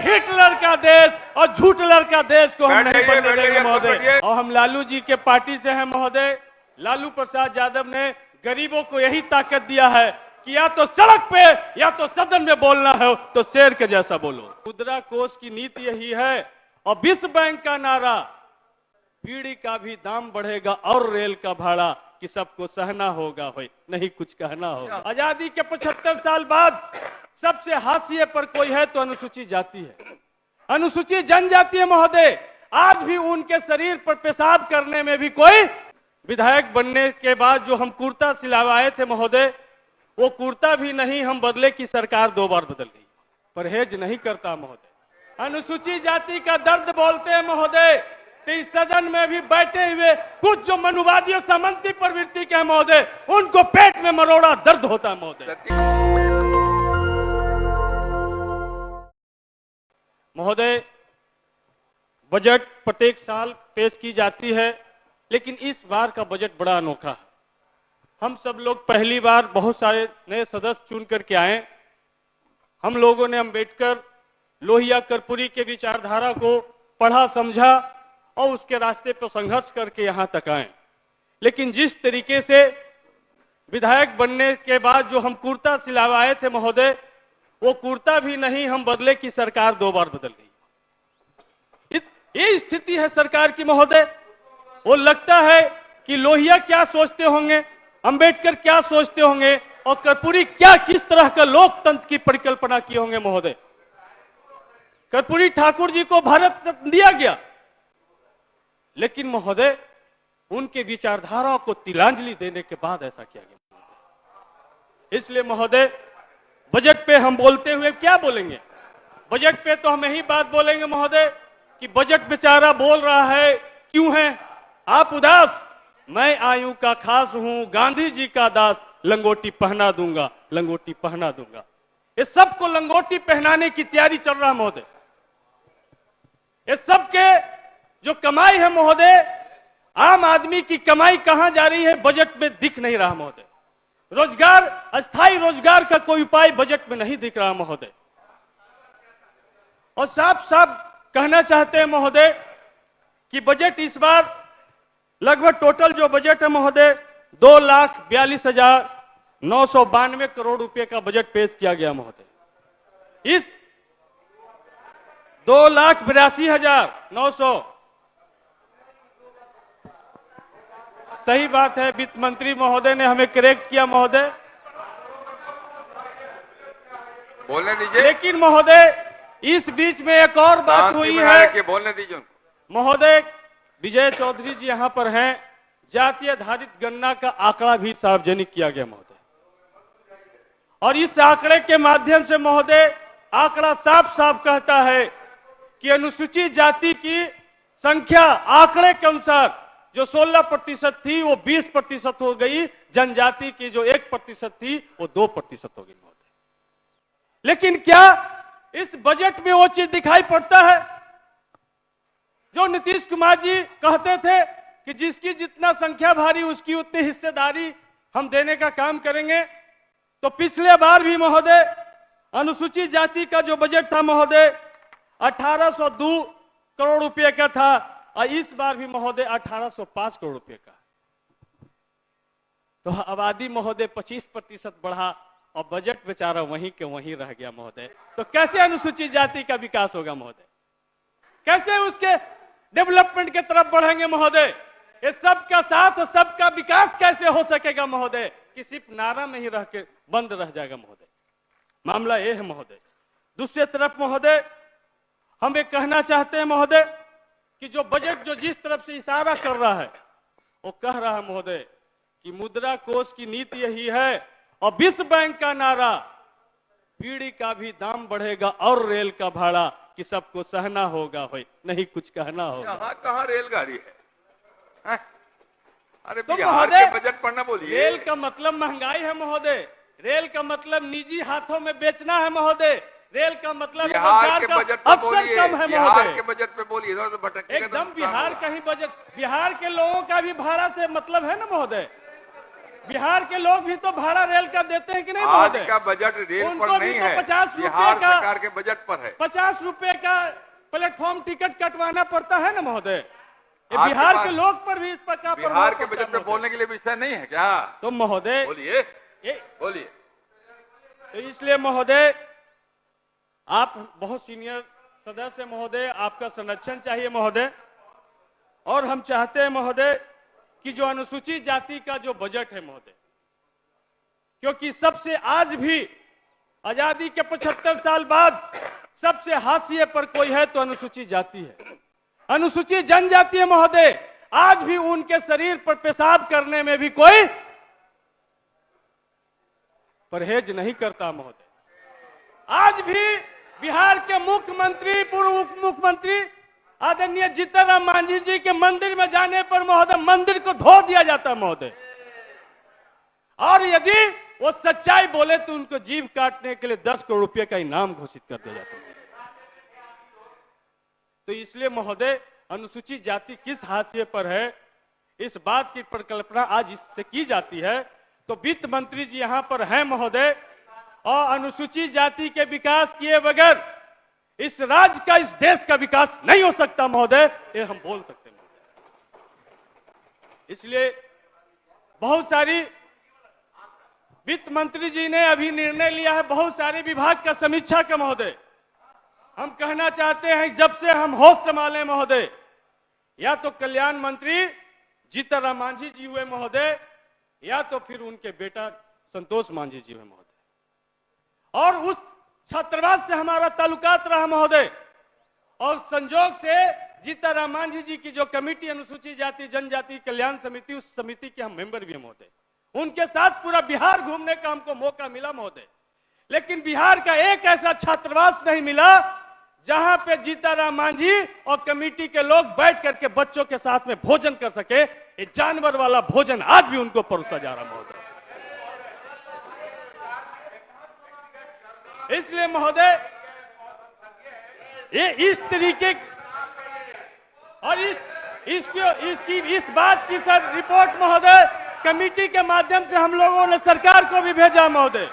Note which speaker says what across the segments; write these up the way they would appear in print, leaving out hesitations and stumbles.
Speaker 1: Hitler का देश और झूठलर का देश को हम नहीं बनने देंगे महोदय। और हम लालू जी के पार्टी से हैं महोदय। लालू प्रसाद यादव ने गरीबों को यही ताकत दिया है कि या तो सड़क पे या तो सदन में बोलना है तो शेर के जैसा बोलो। मुद्रा कोष की नीति यही है और विश्व बैंक का नारा, पीढ़ी का भी दाम बढ़ेगा और रेल का भाड़ा कि सबको सहना होगा, होय नहीं कुछ कहना होगा। आजादी के 75 साल बाद सबसे हाशिए पर कोई है तो अनुसूचित जाति है, अनुसूचित जनजाति है महोदय। आज भी उनके शरीर पर पेशाब करने में भी कोई, विधायक बनने के बाद जो हम कुर्ता सिलवाए थे महोदय, वो कुर्ता भी नहीं हम बदले की सरकार 2 बार बदल गई। परहेज नहीं करता महोदय। अनुसूचित जाति का दर्द बोलते हैं महोदय तो इस सदन में भी बैठे हुए कुछ जो मनुवादी और सामंती प्रवृत्ति के हैं महोदय, उनको पेट में मरोड़ा दर्द होता है महोदय। महोदय, बजट प्रत्येक साल पेश की जाती है, लेकिन इस बार का बजट बड़ा अनोखा है। हम सब लोग पहली बार बहुत सारे नए सदस्य चुन करके आए। हम लोगों ने अंबेडकर, लोहिया, कर्पूरी के विचारधारा को पढ़ा, समझा और उसके रास्ते पर संघर्ष करके यहां तक आए। लेकिन जिस तरीके से विधायक बनने के बाद जो हम कुर्ता सिलवाए थे महोदय, वो कुर्ता भी नहीं हम बदले की सरकार 2 बार बदल गई। ये स्थिति है सरकार की महोदय। वो लगता है कि लोहिया क्या सोचते होंगे, अंबेडकर क्या सोचते होंगे और कर्पूरी क्या किस तरह का लोकतंत्र की परिकल्पना किए होंगे महोदय। कर्पूरी ठाकुर जी को भारत रत्न दिया गया, लेकिन महोदय उनके विचारधारा को तिलांजलि देने के बाद ऐसा किया गया। इसलिए महोदय, बजट पे हम बोलते हुए क्या बोलेंगे? बजट पे तो हम यही बात बोलेंगे महोदय कि बजट बेचारा बोल रहा है, क्यों है आप उदास? मैं आयु का खास हूं, गांधी जी का दास, लंगोटी पहना दूंगा, लंगोटी पहना दूंगा। ये सबको लंगोटी पहनाने की तैयारी चल रहा है महोदय। ये सबके जो कमाई है महोदय, आम आदमी की कमाई कहां जा रही है बजट में दिख नहीं रहा महोदय। रोजगार, अस्थायी रोजगार का कोई उपाय बजट में नहीं दिख रहा महोदय। और साफ साफ कहना चाहते हैं महोदय कि बजट इस बार लगभग टोटल जो बजट है महोदय 2,42,992 करोड़ रुपए का बजट पेश किया गया महोदय। इस 2,82,900, सही बात है, वित्त मंत्री महोदय ने हमें करेक्ट किया महोदय,
Speaker 2: बोलने दीजिए।
Speaker 1: लेकिन महोदय इस बीच में एक और बात हुई है
Speaker 2: बोलने दीजिए
Speaker 1: महोदय। विजय चौधरी जी यहां पर हैं। जातीय आधारित गणना का आंकड़ा भी सार्वजनिक किया गया महोदय, और इस आंकड़े के माध्यम से महोदय आंकड़ा साफ साफ कहता है कि अनुसूचित जाति की संख्या आंकड़े के अनुसार जो 16% थी वो 20% हो गई, जनजाति की जो 1% थी वो 2% हो गई महोदय। लेकिन क्या इस बजट में वो चीज दिखाई पड़ता है जो नीतीश कुमार जी कहते थे कि जिसकी जितना संख्या भारी उसकी उतनी हिस्सेदारी हम देने का काम करेंगे? तो पिछले बार भी महोदय अनुसूचित जाति का जो बजट था महोदय 1802 करोड़ रुपए का था, और इस बार भी महोदय 1805 करोड़ रुपए का। तो आबादी महोदय 25% बढ़ा और बजट बेचारा वहीं के वहीं रह गया महोदय। तो कैसे अनुसूचित जाति का विकास होगा महोदय? कैसे उसके डेवलपमेंट की तरफ बढ़ेंगे महोदय? ये सबका साथ और सबका विकास कैसे हो सकेगा महोदय कि सिर्फ नारा में ही रह के बंद रह जाएगा महोदय? मामला ये है महोदय। दूसरी तरफ महोदय हम ये कहना चाहते हैं महोदय कि जो बजट जो जिस तरफ से इशारा कर रहा है वो कह रहा है महोदय कि मुद्रा कोष की नीति यही है और विश्व बैंक का नारा, पीढ़ी का भी दाम बढ़ेगा और रेल का भाड़ा कि सबको सहना होगा, होय नहीं कुछ कहना होगा।
Speaker 2: कहाँ रेलगाड़ी है? अरे
Speaker 1: तो
Speaker 2: बिहार के बजट पढ़ना बोलिए।
Speaker 1: रेल का मतलब महंगाई है महोदय, रेल का मतलब निजी हाथों में बेचना है महोदय, रेल का मतलब
Speaker 2: बिहार के बजट पे बोलिए,
Speaker 1: कम है
Speaker 2: बिहार
Speaker 1: महोदय।
Speaker 2: के बजट पे बोलिए, तो भटकने का
Speaker 1: एकदम बिहार का ही बजट, बिहार के लोगों का भी भाड़ा से मतलब है ना महोदय। बिहार के लोग भी तो भाड़ा रेल का देते हैं कि नहीं
Speaker 2: आज
Speaker 1: महोदय?
Speaker 2: का बजट रेल
Speaker 1: उनको
Speaker 2: पर
Speaker 1: भी
Speaker 2: नहीं
Speaker 1: तो
Speaker 2: है,
Speaker 1: 50 रुपए
Speaker 2: बिहार
Speaker 1: का-
Speaker 2: सरकार के बजट पर है।
Speaker 1: 50 रुपए का प्लेटफॉर्म टिकट कटवाना पड़ता है ना महोदय। ये
Speaker 2: आपके
Speaker 1: बिहार
Speaker 2: पास
Speaker 1: के लोग पर भी इस प्रकार
Speaker 2: बिहार के बजट पे बोलने के लिए विषय नहीं है क्या?
Speaker 1: तो महोदय
Speaker 2: बोलिए,
Speaker 1: ये
Speaker 2: बोलिए।
Speaker 1: तो इसलिए महोदय आप बहुत सीनियर सदस्य महोदय, आपका संरक्षण चाहिए महोदय। और हम चाहते हैं महोदय कि जो अनुसूचित जाति का जो बजट है महोदय, क्योंकि सबसे आज भी आजादी के 75 साल बाद सबसे हाशिए पर कोई है तो अनुसूचित जाति है, अनुसूचित जनजाति है महोदय। आज भी उनके शरीर पर पेशाब करने में भी कोई परहेज नहीं करता महोदय। आज भी बिहार के मुख्यमंत्री, पूर्व उप मुख्यमंत्री आदरणीय जीतन राम मांझी जी के मंदिर में जाने पर महोदय मंदिर को धो दिया जाता है महोदय। और यदि वो सच्चाई बोले तो उनको जीभ काटने के लिए 10 करोड़ रुपए का इनाम घोषित कर दिया जाता है। तो इसलिए महोदय अनुसूचित जाति किस हाशिए पर है, इस बात की परिकल्पना आज इससे की जाती है। तो वित्त मंत्री जी यहां पर हैं महोदय, और अनुसूचित जाति के विकास किए बगैर इस राज्य का, इस देश का विकास नहीं हो सकता महोदय, ये हम बोल सकते हैं महोदय। इसलिए बहुत सारी वित्त मंत्री जी ने अभी निर्णय लिया है बहुत सारे विभाग का समीक्षा का महोदय। हम कहना चाहते हैं जब से हम होश संभाले महोदय, या तो कल्याण मंत्री जीतन राम मांझी जी हुए महोदय, या तो फिर उनके बेटा संतोष मांझी जी हुए महोदय। और उस छात्रावास से हमारा ताल्लुकात रहा महोदय, और संजोग से जीतन राम मांझी जी की जो कमेटी अनुसूचित जाति जनजाति कल्याण समिति, उस समिति के हम मेंबर भी हैं महोदय। उनके साथ पूरा बिहार घूमने का हमको मौका मिला महोदय। लेकिन बिहार का एक ऐसा छात्रावास नहीं मिला जहां पे जीतन राम मांझी और कमेटी के लोग बैठ करके बच्चों के साथ में भोजन कर सके। ये जानवर वाला भोजन आज भी उनको परोसा जा रहा महोदय। इसलिए महोदय ये इस तरीके और इस बात की सर रिपोर्ट महोदय कमेटी के माध्यम से हम लोगों ने सरकार को भी भेजा महोदय।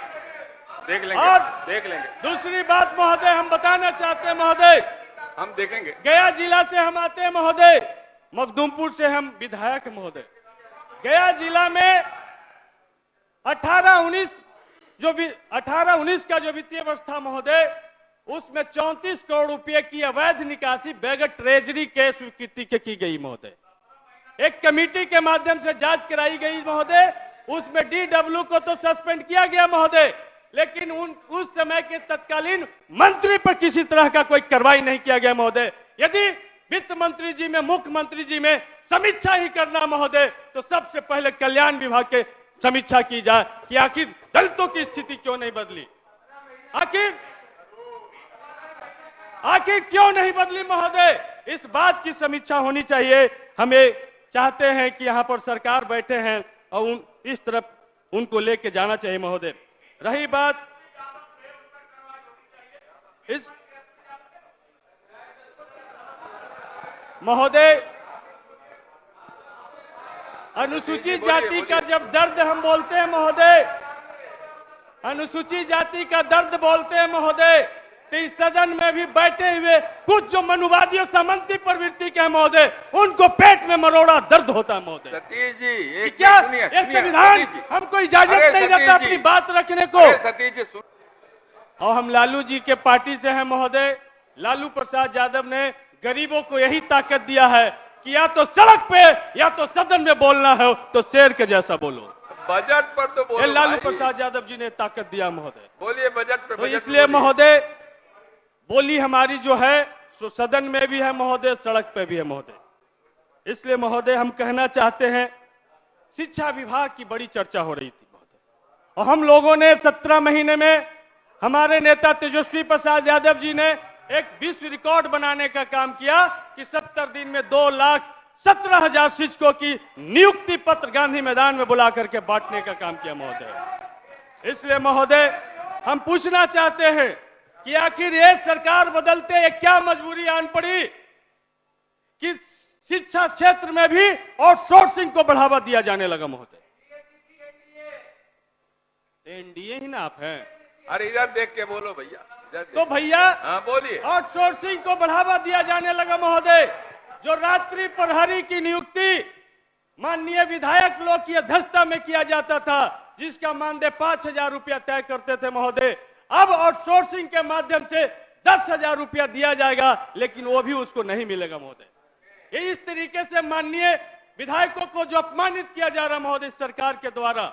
Speaker 2: देख लेंगे,
Speaker 1: और
Speaker 2: देख लेंगे।
Speaker 1: दूसरी बात महोदय हम बताना चाहते हैं महोदय,
Speaker 2: हम देखेंगे।
Speaker 1: गया जिला से हम आते हैं महोदय, मखदूमपुर से हम विधायक महोदय। गया जिला में 18-19 का जो वित्तीय वर्ष था महोदय, उसमें 34 करोड़ रुपए की अवैध निकासी बगैर ट्रेजरी के स्वीकृति के की गई महोदय। एक कमेटी के माध्यम से जांच कराई गई महोदय, उसमें डीडब्ल्यू को तो सस्पेंड किया गया महोदय, लेकिन उस समय के तत्कालीन मंत्री पर किसी तरह का कोई कार्रवाई नहीं किया गया महोदय। यदि वित्त मंत्री जी में, मुख्यमंत्री जी में समीक्षा ही करना महोदय, तो सबसे पहले कल्याण विभाग के समीक्षा की जाए कि आखिर दलितों की स्थिति क्यों नहीं बदली, आखिर क्यों नहीं बदली महोदय। इस बात की समीक्षा होनी चाहिए। हमें चाहते हैं कि यहां पर सरकार बैठे हैं और इस तरफ उनको लेके जाना चाहिए महोदय। रही बात इस महोदय अनुसूचित जाति का जब दर्द हम बोलते हैं महोदय, अनुसूचित जाति का दर्द बोलते हैं महोदय, तो इस सदन में भी बैठे हुए कुछ जो मनुवादी और सामंती प्रवृत्ति के हैं महोदय, उनको पेट में मरोड़ा दर्द होता है महोदय।
Speaker 2: सतीश जी
Speaker 1: क्या
Speaker 2: सुनिए,
Speaker 1: ये
Speaker 2: सुनिए,
Speaker 1: संविधान
Speaker 2: सतीश जी।
Speaker 1: हमको इजाजत
Speaker 2: अरे
Speaker 1: नहीं
Speaker 2: सतीश
Speaker 1: देता
Speaker 2: जी।
Speaker 1: अपनी बात रखने को।
Speaker 2: अरे सतीश जी
Speaker 1: और हम लालू जी के पार्टी से हैं महोदय। लालू प्रसाद यादव ने गरीबों को यही ताकत दिया है कि या तो सड़क पे या तो सदन में बोलना है तो शेर के जैसा बोलो।
Speaker 2: बजट पर तो बोलो
Speaker 1: ये लालू
Speaker 2: भाई।
Speaker 1: प्रसाद यादव जी ने ताकत दिया महोदय।
Speaker 2: बोलिए बजट पे।
Speaker 1: तो
Speaker 2: बजट
Speaker 1: इसलिए
Speaker 2: बोलिए।
Speaker 1: महोदय बोली हमारी जो है सो सदन में भी है महोदय, सड़क पे भी है महोदय। इसलिए महोदय हम कहना चाहते हैं, शिक्षा विभाग की बड़ी चर्चा हो रही थी महोदय, और हम लोगों ने 17 महीने में हमारे नेता तेजस्वी प्रसाद यादव जी ने एक विश्व रिकॉर्ड बनाने का काम किया कि 70 दिन में 2,17,000 शिक्षकों की नियुक्ति पत्र गांधी मैदान में बुला करके बांटने का काम किया महोदय। इसलिए महोदय हम पूछना चाहते हैं कि आखिर ये सरकार बदलते एक क्या मजबूरी आन पड़ी कि शिक्षा क्षेत्र में भी आउटसोर्सिंग को बढ़ावा दिया जाने लगा महोदय। एनडीए ही ना आप हैं।
Speaker 2: अरे इधर देख के बोलो भैया, इधर
Speaker 1: तो
Speaker 2: देख।
Speaker 1: भैया
Speaker 2: हाँ बोलिए।
Speaker 1: आउटसोर्सिंग को बढ़ावा दिया जाने लगा महोदय। जो रात्रि प्रहरी की नियुक्ति माननीय विधायक लोग की अध्यक्षता में किया जाता था, जिसका मानदेय 5,000 रुपया तय करते थे महोदय, अब आउटसोर्सिंग के माध्यम से 10,000 रुपया दिया जाएगा, लेकिन वो भी उसको नहीं मिलेगा महोदय। ये इस तरीके से माननीय विधायकों को जो अपमानित किया जा रहा महोदय सरकार के द्वारा,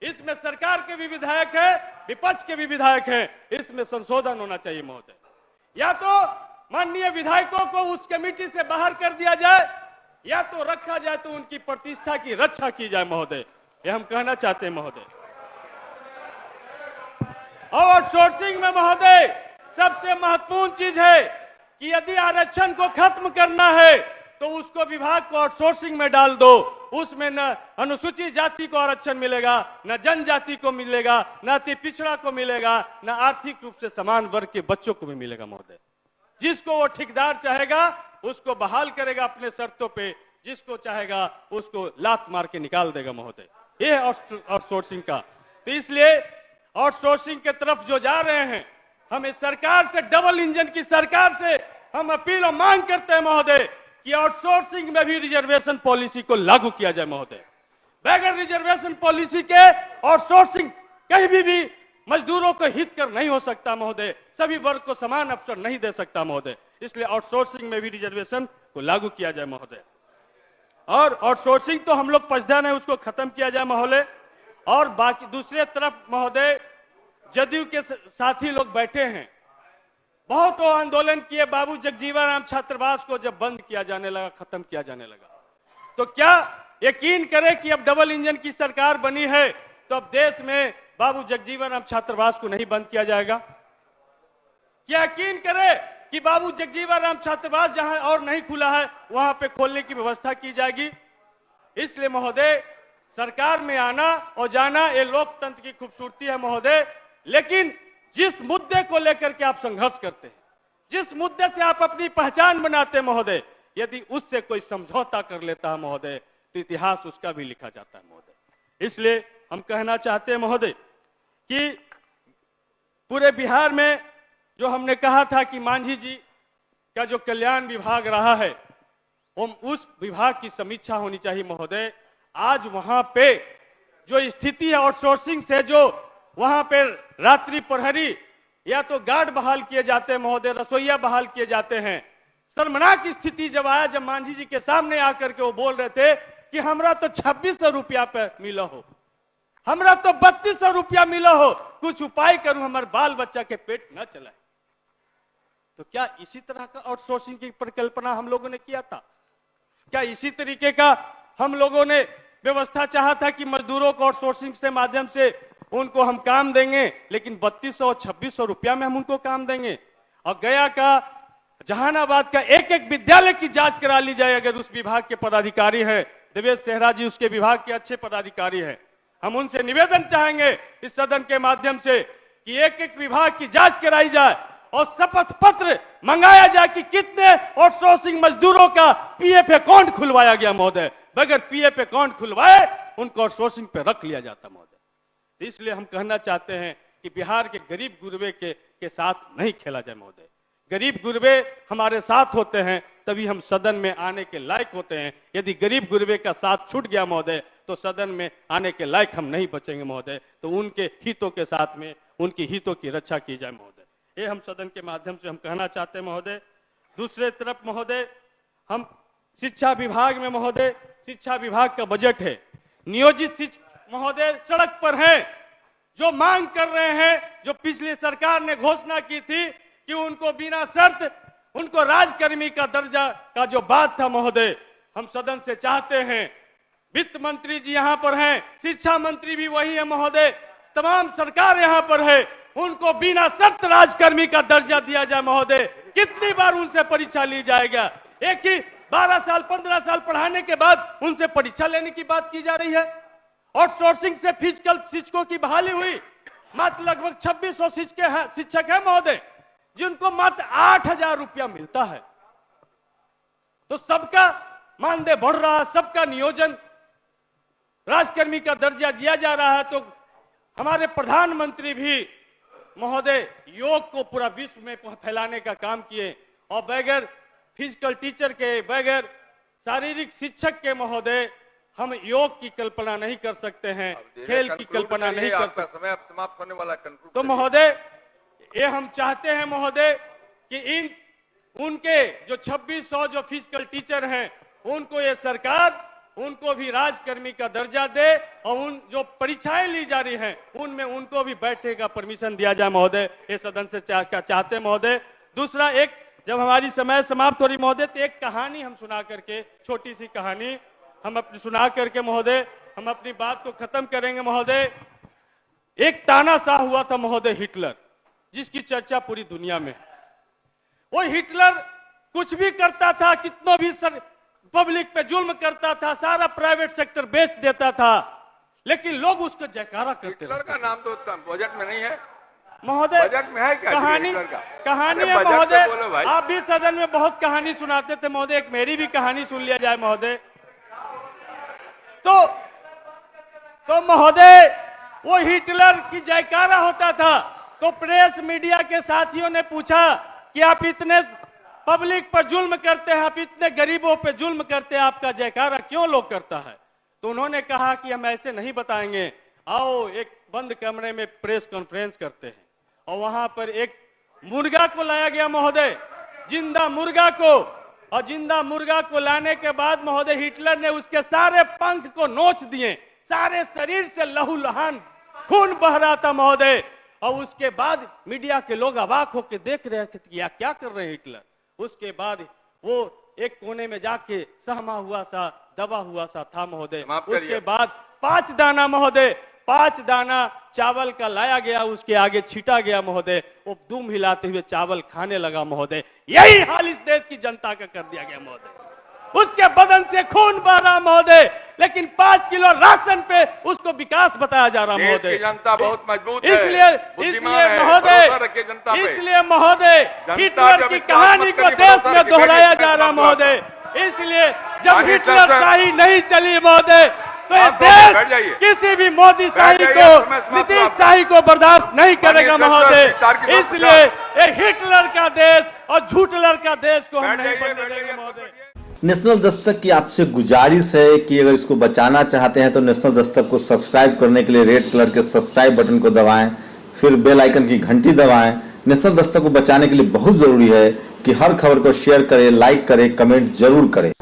Speaker 1: इसमें सरकार के भी विधायक है, विपक्ष के भी विधायक हैं, इसमें संशोधन होना चाहिए महोदय। या तो माननीय विधायकों को उस कमेटी से बाहर कर दिया जाए, या तो रखा जाए तो उनकी प्रतिष्ठा की रक्षा की जाए महोदय, ये हम कहना चाहते हैं महोदय। और आउटसोर्सिंग में महोदय सबसे महत्वपूर्ण चीज है कि यदि आरक्षण को खत्म करना है तो उसको विभाग को आउटसोर्सिंग में डाल दो। उसमें न अनुसूचित जाति को आरक्षण मिलेगा, न जनजाति को मिलेगा, न अति पिछड़ा को मिलेगा, न आर्थिक रूप से समान वर्ग के बच्चों को भी मिलेगा महोदय। जिसको वो ठेकेदार चाहेगा उसको बहाल करेगा अपने शर्तों पे, जिसको चाहेगा उसको लात मार के निकाल देगा महोदय। ये है आउटसोर्सिंग का। तो इसलिए आउटसोर्सिंग के तरफ जो जा रहे हैं, हम इस सरकार से, डबल इंजन की सरकार से हम अपील और मांग करते हैं महोदय कि आउटसोर्सिंग में भी रिजर्वेशन पॉलिसी को लागू किया जाए महोदय। बगैर रिजर्वेशन पॉलिसी के आउटसोर्सिंग कहीं भी मजदूरों को हित कर नहीं हो सकता महोदय, सभी वर्ग को समान अवसर नहीं दे सकता महोदय। इसलिए आउटसोर्सिंग में भी रिजर्वेशन को लागू किया जाए महोदय। और आउटसोर्सिंग तो हम लोग पछता नहीं, उसको खत्म किया जाए महोदय। और बाकी दूसरे तरफ महोदय जदयू के साथी लोग बैठे हैं, बहुत आंदोलन किए, बाबू जगजीवन राम छात्रावास को जब बंद किया जाने लगा, खत्म किया जाने लगा, तो क्या यकीन करें कि अब डबल इंजन की सरकार बनी है तो अब देश में बाबू जगजीवन राम छात्रावास को नहीं बंद किया जाएगा? क्या यकीन करें कि बाबू जगजीवन राम छात्रावास जहां और नहीं खुला है वहां पे खोलने की व्यवस्था की जाएगी? इसलिए महोदय सरकार में आना और जाना ये लोकतंत्र की खूबसूरती है महोदय। लेकिन जिस मुद्दे को लेकर के आप संघर्ष करते हैं, जिस मुद्दे से आप अपनी पहचान बनाते हैं महोदय, यदि उससे कोई समझौता कर लेता है महोदय तो इतिहास उसका भी लिखा जाता है महोदय। इसलिए हम कहना चाहते हैं महोदय कि पूरे बिहार में जो हमने कहा था कि मांझी जी का जो कल्याण विभाग रहा है, उस विभाग की समीक्षा होनी चाहिए महोदय। आज वहां पे जो स्थिति है आउटसोर्सिंग से, जो वहां पे रात्रि प्रहरी या तो गार्ड बहाल किए जाते हैं महोदय, रसोईया बहाल किए जाते हैं। शर्मनाक स्थिति जब आया, जब मांझी जी के सामने आकर के वो बोल रहे थे कि हमरा तो 2600 रुपया पे मिला हो, हमरा तो 3200 रुपया मिला हो, कुछ उपाय करूं हमारे बाल बच्चा के पेट न चलाए। तो क्या इसी तरह का आउटसोर्सिंग की परिकल्पना हम लोगों ने किया था? क्या इसी तरीके का हम लोगों ने व्यवस्था चाहा था कि मजदूरों को आउटसोर्सिंग से माध्यम से उनको हम काम देंगे, लेकिन 3200 और 2600 रुपया में हम उनको काम देंगे? और गया का, जहानाबाद का एक एक विद्यालय की जांच करा ली जाए। अगर उस विभाग के पदाधिकारी हैं, देवेश सेहरा जी उसके विभाग के अच्छे पदाधिकारी हैं, हम उनसे निवेदन चाहेंगे इस सदन के माध्यम से कि एक एक विभाग की जांच कराई जाए और शपथ पत्र मंगाया जाए कि कितने आउटसोर्सिंग मजदूरों का पीएफ अकाउंट खुलवाया गया महोदय। बगैर पीएफ अकाउंट खुलवाए उनको आउटसोर्सिंग पे रख लिया जाता महोदय। इसलिए हम कहना चाहते हैं कि बिहार के गरीब गुरबे के साथ नहीं खेला जाए महोदय। गरीब गुरबे हमारे साथ होते हैं तभी हम सदन में आने के लायक होते हैं। यदि गरीब गुरबे का साथ छूट गया महोदय तो सदन में आने के लायक हम नहीं बचेंगे महोदय। तो उनके हितों के साथ में उनकी हितों की रक्षा की जाए महोदय, ये हम सदन के माध्यम से हम कहना चाहते हैं महोदय। दूसरे तरफ महोदय, हम शिक्षा विभाग में महोदय, शिक्षा विभाग का बजट है, नियोजित शिक्षक महोदय सड़क पर हैं, जो मांग कर रहे हैं, जो पिछली सरकार ने घोषणा की थी कि उनको बिना शर्त उनको राजकर्मी का दर्जा का जो बात था महोदय, हम सदन से चाहते हैं, वित्त मंत्री जी यहाँ पर हैं, शिक्षा मंत्री भी वही है महोदय, तमाम सरकार यहाँ पर है, उनको बिना शर्त राजकर्मी का दर्जा दिया जाए महोदय। कितनी बार उनसे परीक्षा ली जाएगा? एक ही 12 साल 15 साल पढ़ाने के बाद उनसे परीक्षा लेने की बात की जा रही है। आउटसोर्सिंग से फिजिकल शिक्षकों की बहाली हुई, मात्र लगभग 2600 शिक्षक है महोदय, जिनको मात्र 8000 रुपया मिलता है। तो सबका मानदेय बढ़ रहा है, सबका नियोजन राजकर्मी का दर्जा दिया जा रहा है। तो हमारे प्रधानमंत्री भी महोदय योग को पूरा विश्व में फैलाने का काम किए और बगैर फिजिकल टीचर के, बगैर शारीरिक शिक्षक के महोदय हम योग की कल्पना नहीं कर सकते हैं, खेल की कल्पना नहीं कर सकते।
Speaker 2: समय अब समाप्त होने वाला।
Speaker 1: तो महोदय ये हम चाहते हैं महोदय कि उनके जो 2600 जो फिजिकल टीचर हैं उनको ये सरकार उनको भी राजकर्मी का दर्जा दे और उन जो परीक्षाएं ली जा रही हैं उनमें उनको भी बैठने का परमिशन दिया जाए महोदय, ये सदन से चाहते हैं महोदय। दूसरा, एक जब हमारी समय समाप्त हो रही महोदय तो एक कहानी हम सुना करके, छोटी सी कहानी हम अपनी सुना करके महोदय हम अपनी बात को खत्म करेंगे महोदय। एक तानाशाह हुआ था महोदय हिटलर, जिसकी चर्चा पूरी दुनिया में है। वो हिटलर कुछ भी करता था, कितना भी पब्लिक पे जुल्म करता था, सारा प्राइवेट सेक्टर बेच देता था, लेकिन लोग उसको जयकारा करते।
Speaker 2: हिटलर का नाम तो बजट में नहीं है
Speaker 1: महोदय,
Speaker 2: बजट में है क्या?
Speaker 1: कहानी है महोदय। आप भी सदन में बहुत कहानी सुनाते थे महोदय, एक मेरी भी कहानी सुन लिया जाए महोदय। तो महोदय वो हिटलर की जयकारा होता था, तो प्रेस मीडिया के साथियों ने पूछा कि आप इतने पब्लिक पर जुल्म करते हैं, आप इतने गरीबों पे जुल्म करते हैं, आपका जयकारा क्यों लोग करता है? तो उन्होंने कहा कि हम ऐसे नहीं बताएंगे, आओ एक बंद कमरे में प्रेस कॉन्फ्रेंस करते हैं। और वहां पर एक मुर्गा को लाया गया महोदय, जिंदा मुर्गा को, और जिंदा मुर्गा को लाने के बाद महोदय हिटलर ने उसके सारे पंख को नोच दिए, सारे शरीर से लहूलुहान खून बह रहा था महोदय। और उसके बाद मीडिया के लोग अवाक होकर देख रहे थे कि क्या कर रहे हैं हिटलर। उसके बाद वो एक कोने में जाके सहमा हुआ सा, दबा हुआ सा था महोदय। उसके बाद 5 दाना महोदय, 5 दाना चावल का लाया गया, उसके आगे छीटा गया महोदय। वो दुम हिलाते हुए चावल खाने लगा महोदय। यही हाल इस देश की जनता का कर दिया गया महोदय। उसके बदन से खून बह रहा महोदय, लेकिन 5 किलो राशन पे उसको विकास बताया जा रहा महोदय।
Speaker 2: जनता बहुत मजबूत है,
Speaker 1: इसलिए महोदय हिटलर की कहानी को देश में दोहराया जा रहा महोदय। इसलिए जब हिटलर शाही नहीं चली महोदय, तो ये देश किसी भी मोदी शाही को, नीतीश शाही को बर्दाश्त नहीं करेगा महोदय। इसलिए ये हिटलर का देश और झूठलर का देश को हम नहीं बनने देंगे महोदय।
Speaker 3: नेशनल दस्तक की आपसे गुजारिश है कि अगर इसको बचाना चाहते हैं तो नेशनल दस्तक को सब्सक्राइब करने के लिए रेड कलर के सब्सक्राइब बटन को दबाएं, फिर बेल आइकन की घंटी दबाएं। नेशनल दस्तक को बचाने के लिए बहुत जरूरी है कि हर खबर को शेयर करें, लाइक करें, कमेंट जरूर करें।